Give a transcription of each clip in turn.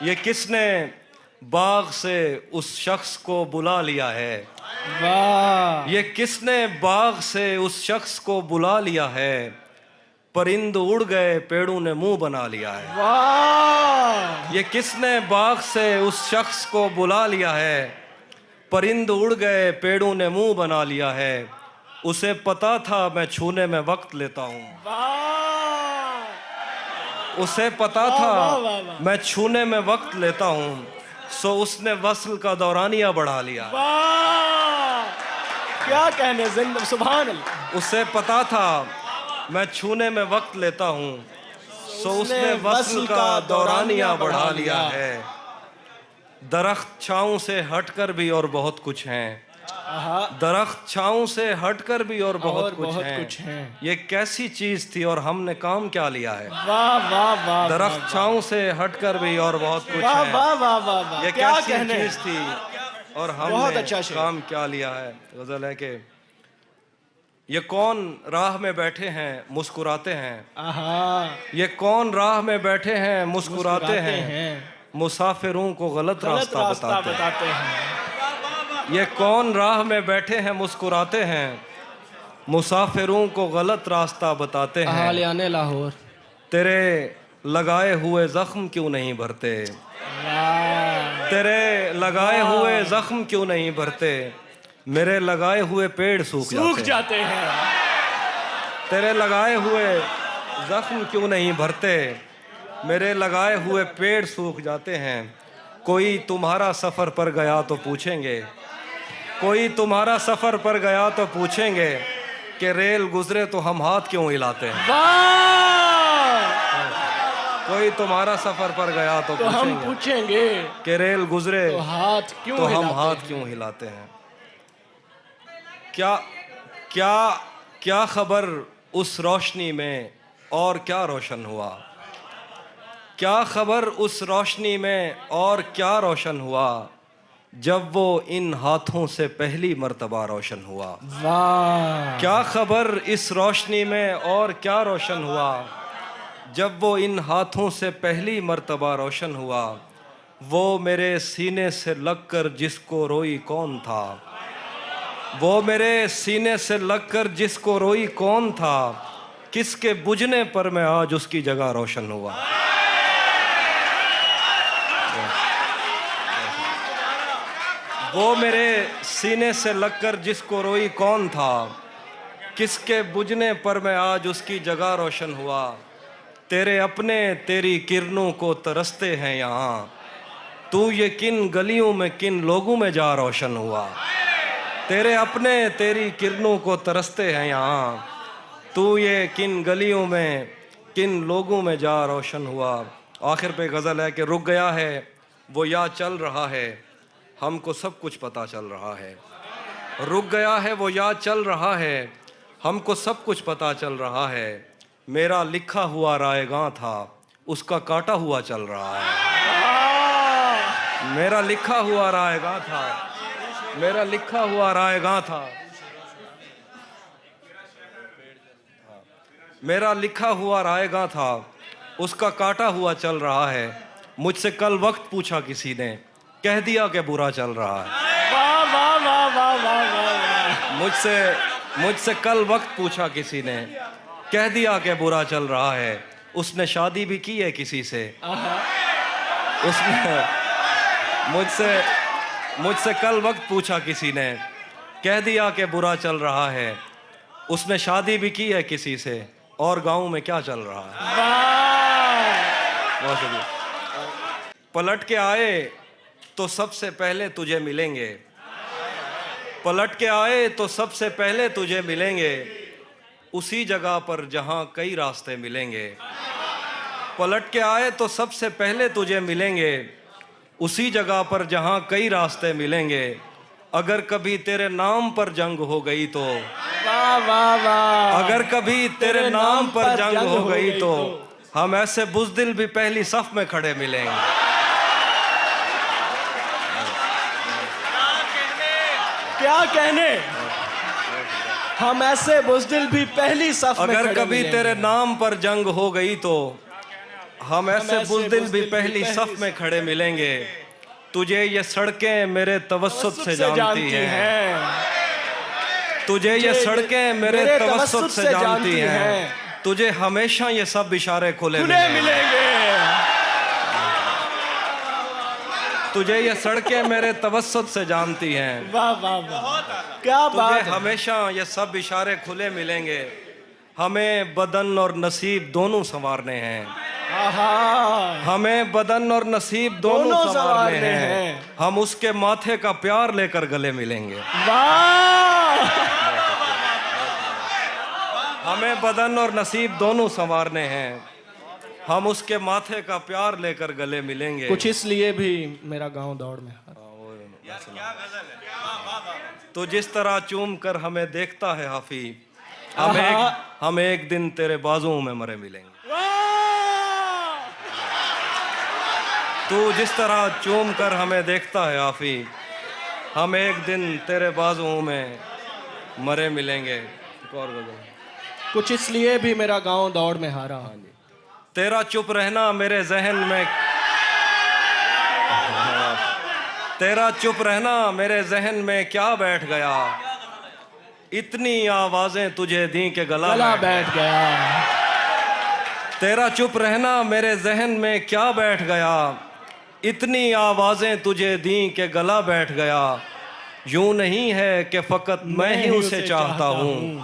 ये किसने बाग से उस शख्स को बुला लिया है। वाह। ये किसने बाग से उस शख्स को बुला लिया है। परिंद उड़ गए पेड़ों ने मुंह बना लिया है। वाह। ये किसने बाग से उस शख्स को बुला लिया है। परिंद उड़ गए पेड़ों ने मुंह बना लिया है। उसे पता था मैं छूने में वक्त लेता हूँ। वाह। उसे पता वाह, था वाह, वाह, वाह। मैं छूने में वक्त लेता हूँ, सो उसने वस्ल का दौरानिया बढ़ा लिया। वाह, क्या कहने, जिंदा सुभान अल्लाह। उसे पता था मैं छूने में वक्त लेता हूँ, सो उसने वस्ल का दौरानिया बढ़ा लिया है। दरख्त छाँव से हटकर भी और बहुत कुछ हैं। दरख्त छाँव से हटकर भी और बहुत कुछ हैं। ये कैसी चीज थी और हमने काम क्या लिया है। वाह वाह वाह। दरख्त छाँव से हटकर भी और बहुत कुछ वाह है। वाह वाह वाह वाह। ये क्या कैसी कहने। चीज थी और बहुत हमने अच्छा शेर। काम क्या लिया है। गजल है कि ये कौन राह में बैठे हैं मुस्कुराते हैं। आहा। ये कौन राह में बैठे हैं मुस्कुराते हैं। मुसाफिरों को गलत रास्ता बताते हैं। ये कौन राह में बैठे हैं मुस्कुराते हैं। मुसाफिरों को गलत रास्ता बताते हैं। हालियाने लाहौर। तेरे लगाए हुए जख्म क्यों नहीं भरते। वाह। तेरे लगाए हुए जख्म क्यों नहीं भरते। मेरे लगाए हुए पेड़ सूख जाते हैं। तेरे लगाए हुए जख्म क्यों नहीं भरते। मेरे लगाए हुए पेड़ सूख जाते हैं। कोई तुम्हारा सफ़र पर गया तो पूछेंगे। कोई तुम्हारा सफ़र पर गया तो पूछेंगे कि रेल गुजरे तो हम हाथ क्यों हिलाते हैं। कोई तुम्हारा सफ़र पर गया तो हम पूछेंगे कि रेल गुजरे तो हम हाथ क्यों हिलाते हैं। क्या क्या क्या खबर उस रोशनी में और क्या रोशन हुआ। क्या खबर उस रोशनी में और क्या रोशन हुआ। जब वो इन हाथों से पहली मर्तबा रोशन हुआ। वाह। क्या खबर इस रोशनी में और क्या रोशन हुआ। जब वो इन हाथों से पहली मर्तबा रोशन हुआ। वो मेरे सीने से लगकर जिसको रोई कौन था। वो मेरे सीने से लगकर जिसको रोई कौन था। किसके बुझने पर मैं आज उसकी जगह रोशन हुआ। वो मेरे सीने से लगकर जिसको रोई कौन था। किसके बुझने पर मैं आज उसकी जगह रोशन हुआ। तेरे अपने तेरी किरणों को तरसते हैं यहाँ। तू ये किन गलियों में किन लोगों में जा रोशन हुआ। तेरे अपने तेरी किरणों को तरसते हैं यहाँ। तू ये किन गलियों में किन लोगों में जा रोशन हुआ। आखिर पे गज़ल है कि रुक गया है वो या चल रहा है। हमको सब कुछ पता चल रहा है। रुक गया है वो या चल रहा है। हमको सब कुछ पता चल रहा है। मेरा लिखा हुआ रायगां था उसका काटा हुआ चल रहा है। मेरा लिखा हुआ रायगां था। मेरा लिखा हुआ रायगां था। मेरा लिखा हुआ रायगां था उसका काटा हुआ चल रहा है। मुझसे कल वक्त पूछा किसी ने कह दिया कि बुरा चल रहा है। वाह वाह वाह वाह वाह वाह। मुझसे कल वक्त पूछा किसी ने कह दिया कि बुरा चल रहा है। उसने शादी भी की है किसी से। उसने मुझसे कल वक्त पूछा किसी ने कह दिया कि बुरा चल रहा है। उसने शादी भी की है किसी से और गांव में क्या चल रहा है। बहुत शुक्रिया। पलट के आए तो सबसे पहले तुझे मिलेंगे। पलट के आए तो सबसे पहले तुझे मिलेंगे। उसी जगह पर जहां कई रास्ते मिलेंगे। पलट के आए तो सबसे पहले तुझे मिलेंगे। उसी जगह पर जहां कई रास्ते मिलेंगे। अगर कभी तेरे नाम पर जंग हो गई तो वाह वाह वाह। अगर कभी तेरे नाम पर जंग हो गई तो हम ऐसे बुज़दिल भी पहली सफ में खड़े मिलेंगे। क्या कहने। हम ऐसे बुज़दिल भी पहली सफ में अगर खड़े कभी मिलेंगे। तेरे नाम पर जंग हो गई तो हम ऐसे बुज़दिल भी पहली सफ में खड़े मिलेंगे, तुझे ये सड़कें मेरे तवस्सुत से जानती हैं, तुझे ये सड़कें मेरे तवस्सुत से जानती हैं, तुझे हमेशा ये सब इशारे खुले मिलेंगे। तुझे ये सड़कें मेरे तवस्सुत से जानती हैं, वाह वाह वाह, क्या बात तुझे है। हमेशा ये सब इशारे खुले मिलेंगे। हमें बदन और नसीब दोनों संवारने हैं, आहा, हमें बदन और नसीब दोनों दोनों संवारने संवारने हैं। हैं। हम उसके माथे का प्यार लेकर गले मिलेंगे। वाह, हमें बदन और नसीब दोनों संवारने हैं, हम उसके माथे का प्यार लेकर गले मिलेंगे। कुछ इसलिए भी मेरा गांव दौड़ में हारा। तो जिस तरह चूम कर हमें देखता है हाफी, आहा। हम एक दिन तेरे बाजुओं में मरे मिलेंगे। वाह, तू जिस तरह चूम कर हमें देखता है हाफी, हम एक दिन तेरे बाजुओं में मरे मिलेंगे। एक और गजल। कुछ इसलिए भी मेरा गांव दौड़ में हारा। तेरा चुप रहना मेरे जहन में, तेरा चुप रहना मेरे जहन में क्या बैठ गया, इतनी आवाजें तुझे दी के गला बैठ गया। तेरा चुप रहना मेरे जहन में क्या बैठ गया, इतनी आवाजें तुझे दी के गला बैठ गया। यूं नहीं है कि फकत मैं ही उसे चाहता हूँ,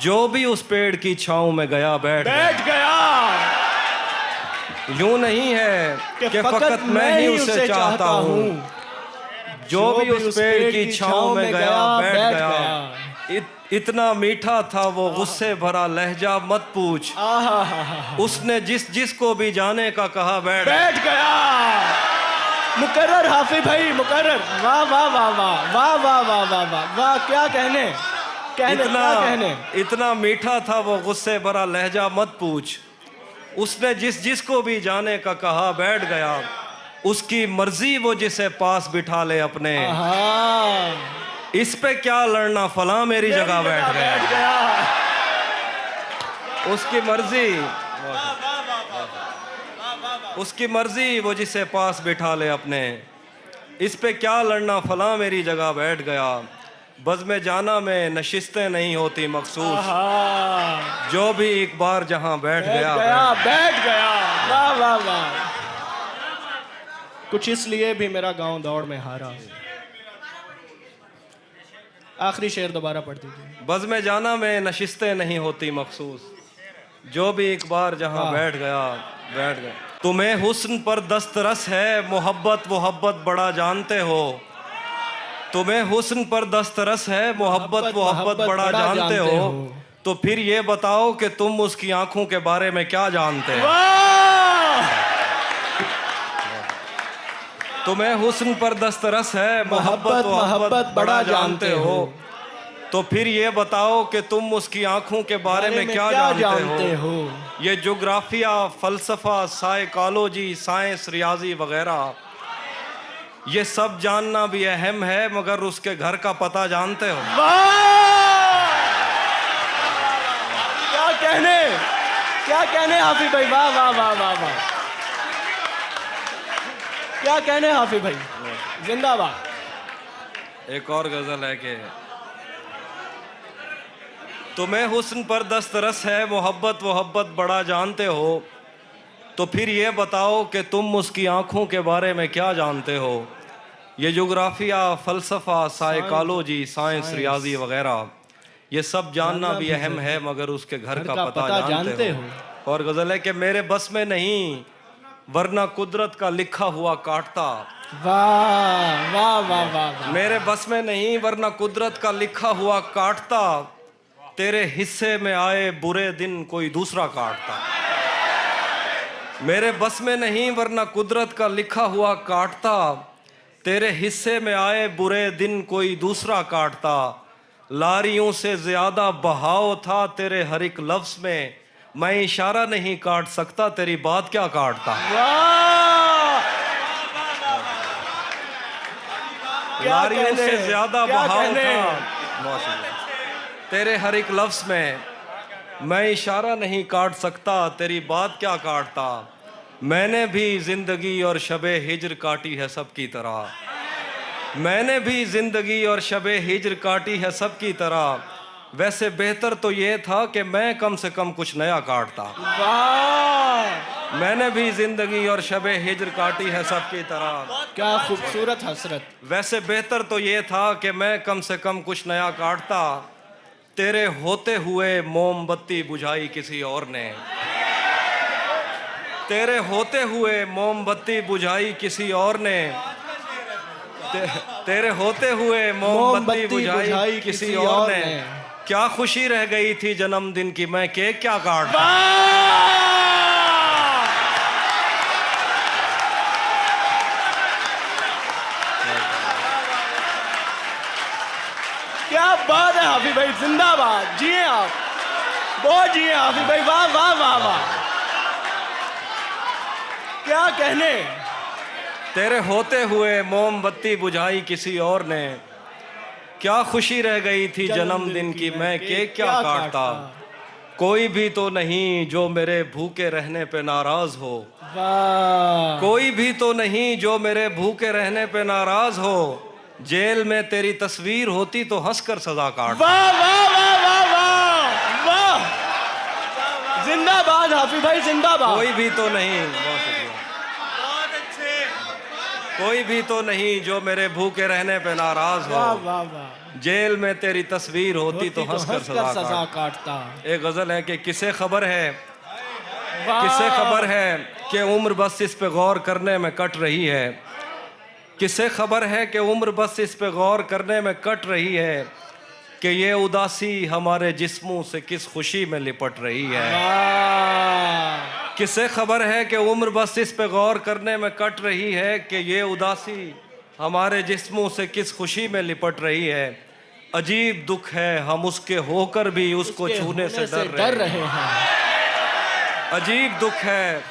जो भी उस पेड़ की छांव में गया बैठ गया। यूं नहीं है कि फकत मैं ही उसे चाहता हूँ, जो भी उस पेड़ की छांव में गया बैठ गया। इतना मीठा था वो गुस्से भरा लहजा मत पूछ, उसने जिस जिस को भी जाने का कहा बैठ गया। मुकर्रर हाफी भाई, मुकर्रर। वाह वाह वाह वाह वाह वाह वाह वाह वाह वाह, क्या कहने, इतना मीठा था वो गुस्से भरा लहजा मत पूछ, उसने जिस जिस को भी जाने का कहा बैठ गया। उसकी मर्जी वो जिसे पास बिठा ले अपने, इस पे क्या लड़ना फला मेरी जगह बैठ गया। उसकी मर्जी वो जिसे पास बिठा ले अपने, इस पे क्या लड़ना फला मेरी जगह बैठ गया। बज़्म जाना में नशिस्तें नहीं होती मखसूस, जो भी एक बार जहां बैठ गया। वाह वाह वाह। कुछ इसलिए भी मेरा गांव दौड़ में हारा। आखिरी शेर दोबारा पढ़ दीजिए। बज़्म जाना में नशिस्तें नहीं होती मखसूस, जो भी एक बार जहां बैठ गया। तुम्हें हुस्न पर दस्तरस है मोहब्बत बड़ा जानते हो, तुम्हें हुस्न पर दस्तरस है मोहब्बत बड़ा जानते हो, तो फिर ये बताओ कि तुम उसकी आंखों के बारे में क्या जानते हो। तुम्हें हुस्न पर दस्तरस है मोहब्बत बड़ा जानते हो, तो फिर ये बताओ कि तुम उसकी आंखों के बारे में क्या जानते हो। ये जोग्राफिया, फलसफा, साइकोलॉजी, साइंस, रियाजी वगैरह, ये सब जानना भी अहम है, मगर उसके घर का पता जानते हो। क्या कहने हाफी भाई, वाह वाह वाह वाह वाह, क्या कहने हाफी भाई, जिंदाबाद। एक और गजल है कि तुम्हें हुस्न पर दस्तरस है मोहब्बत बड़ा जानते हो, तो फिर ये बताओ कि तुम उसकी आंखों के बारे में क्या जानते हो। ये जोग्राफिया, फलसफा, साइकोलॉजी, साइंस, रियाजी वगैरह, ये सब जानना भी अहम है, मगर उसके घर का पता जानते हो। और गजल है कि मेरे बस में नहीं वरना कुदरत का लिखा हुआ काटता। वाह वाह वाह वाह। मेरे बस में नहीं वरना कुदरत का लिखा हुआ काटता, तेरे हिस्से में आए बुरे दिन कोई दूसरा काटता। मेरे बस में नहीं वरना कुदरत का लिखा हुआ काटता, तेरे हिस्से में आए बुरे दिन कोई दूसरा काटता। लारियों से ज्यादा बहाव था तेरे हर एक लफ्ज में, मैं इशारा नहीं काट सकता, तेरी बात क्या काटता। लारियों से ज्यादा बहाव था तेरे हर एक लफ्ज में, मैं इशारा नहीं काट सकता, तेरी बात क्या काटता। मैंने भी जिंदगी और शबे हिज्र काटी है सबकी तरह, मैंने भी जिंदगी और शबे हिज्र काटी है सबकी तरह। वैसे बेहतर तो ये था कि मैं कम से कम कुछ नया काटता। वाह, मैंने भी जिंदगी और शबे हिज्र काटी है सबकी तरह। क्या खूबसूरत हसरत। वैसे बेहतर तो ये था कि मैं कम से कम कुछ नया काटता। तेरे होते हुए मोमबत्ती बुझाई किसी और ने, तेरे होते हुए मोमबत्ती बुझाई किसी और ने, तेरे होते हुए मोमबत्ती बुझाई किसी और ने। क्या खुशी रह गई थी जन्मदिन की, मैं केक क्या काटता। क्या बात है हाफिज भाई, जिंदाबाद, जिए आप, बहुत जिए हाफिज भाई, वाह वाह वाह वाह, क्या कहने। तेरे होते हुए मोमबत्ती बुझाई किसी और ने, क्या खुशी रह गई थी जन्मदिन की, मैं केक क्या काटता। कोई भी तो नहीं जो मेरे भूखे रहने पे नाराज हो, वाह, कोई भी तो नहीं जो मेरे भूखे रहने पे नाराज हो। जेल में तेरी तस्वीर होती तो हंसकर सजा काट। वाह वाह वाह वाह वाह वाह, जिंदाबाद हाफिज भाई, जिंदाबाद। कोई भी तो नहीं, बहुत शुक्रिया, बहुत अच्छे, कोई भी तो नहीं जो मेरे भूखे रहने पे नाराज वाह हो। वाह वाह, जेल में तेरी तस्वीर होती तो हंसकर सजा सजा काट। काटता। एक गजल है कि किसे खबर है, वाह, किसे खबर है कि उम्र बस इस पे गौर करने में कट रही है। किसे खबर है कि उम्र बस इस पे गौर करने में कट रही है, कि ये उदासी हमारे जिस्मों से किस खुशी में लिपट रही है। वाह, किसे खबर है कि उम्र बस इस पे गौर करने में कट रही है, कि ये उदासी हमारे जिस्मों से किस खुशी में लिपट रही है। अजीब दुख है हम उसके होकर भी उसको छूने से डर रहे हैं। अजीब दुख है,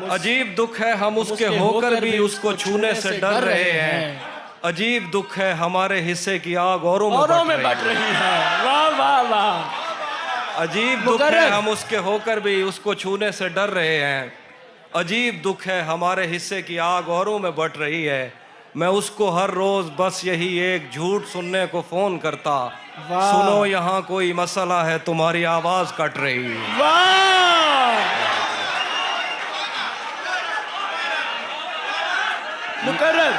अजीब दुख है हम उसके होकर भी उसको छूने से डर रहे हैं। अजीब दुख है हमारे हिस्से की आग औरों में बट रही है। वाह वाह वाह, अजीब दुख है हम उसके होकर भी उसको छूने से डर रहे हैं। अजीब दुख है हमारे हिस्से की आग औरों में बट रही है। मैं उसको हर रोज बस यही एक झूठ सुनने को फोन करता, सुनो यहाँ कोई मसला है तुम्हारी आवाज कट रही है। वाह, मुकर्रर।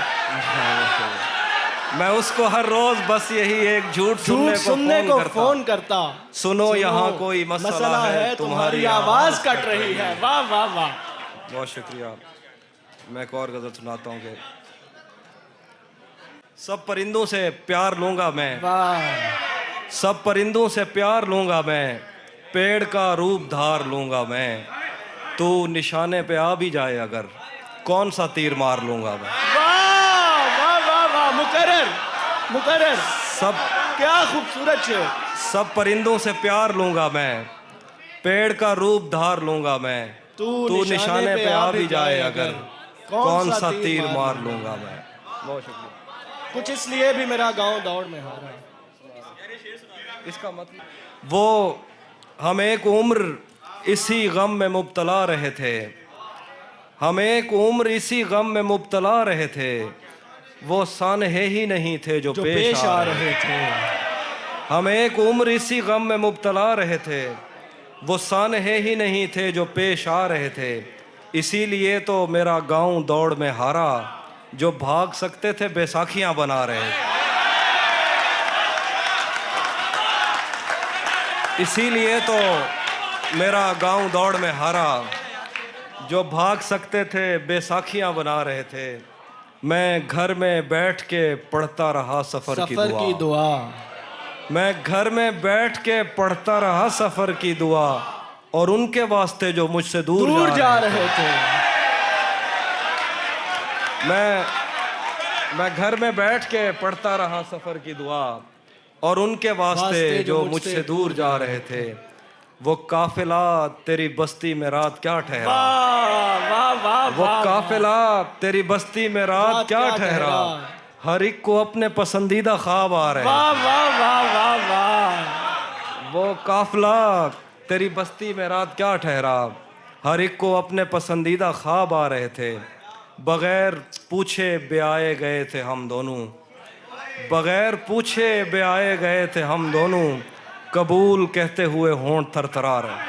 मैं उसको हर रोज बस यही एक झूठ सुनने को फोन करता, सुनो यहाँ कोई मसला है तुम्हारी आवाज कट रही है। वाह वाह वाह, बहुत शुक्रिया। मैं एक और गजल सुनाता हूँ कि सब परिंदों से प्यार लूंगा मैं, वाह, सब परिंदों से प्यार लूंगा मैं, पेड़ का रूप धार लूंगा मैं। तू निशाने पे आ भी जाए अगर, कौन सा तीर मार लूंगा मैं। वाह वाह वाह वाह, मुकर्रर मुकर्रर, सब क्या खूबसूरत है। सब परिंदों से प्यार लूंगा मैं, पेड़ का रूप धार लूंगा मैं। तू निशाने पे आ भी जाए अगर, कौन सा तीर मार लूंगा मैं। बहुत शुक्रिया। कुछ इसलिए भी मेरा गांव दौड़ में हारा है। इसका मतलब वो हम एक उम्र इसी गम में मुब्तला रहे थे, हम एक उम्र इसी गम में मुब्तला रहे थे। वो सानहे ही नहीं थे जो पेश आ रहे थे। हम एक उम्र इसी गम में मुब्तला रहे थे, वो सानहे ही नहीं थे जो पेश आ रहे थे। इसीलिए तो मेरा गांव दौड़ में हारा, जो भाग सकते थे बैसाखियां बना रहे थे। इसीलिए तो मेरा गांव दौड़ में हारा, जो भाग सकते थे बैसाखियां बना रहे थे। मैं घर में बैठ के पढ़ता रहा सफर की दुआ, मैं घर में बैठ के पढ़ता रहा सफर की दुआ, और उनके वास्ते जो मुझसे दूर जा रहे थे। मैं घर में बैठ के पढ़ता रहा सफर की दुआ, और उनके वास्ते जो मुझसे दूर जा रहे थे। वो काफिला तेरी बस्ती में रात क्या ठहरा, वो काफिला तेरी बस्ती में रात क्या ठहरा। हर एक को अपने पसंदीदा ख्वाब आ रहे। वो काफिला तेरी बस्ती में रात क्या ठहरा, हर एक को अपने पसंदीदा ख्वाब आ रहे थे, बगैर पूछे ब्याए गए थे हम दोनों, बगैर पूछे ब्याए गए थे हम दोनों, कबूल कहते हुए होंठ थरथरा रहे।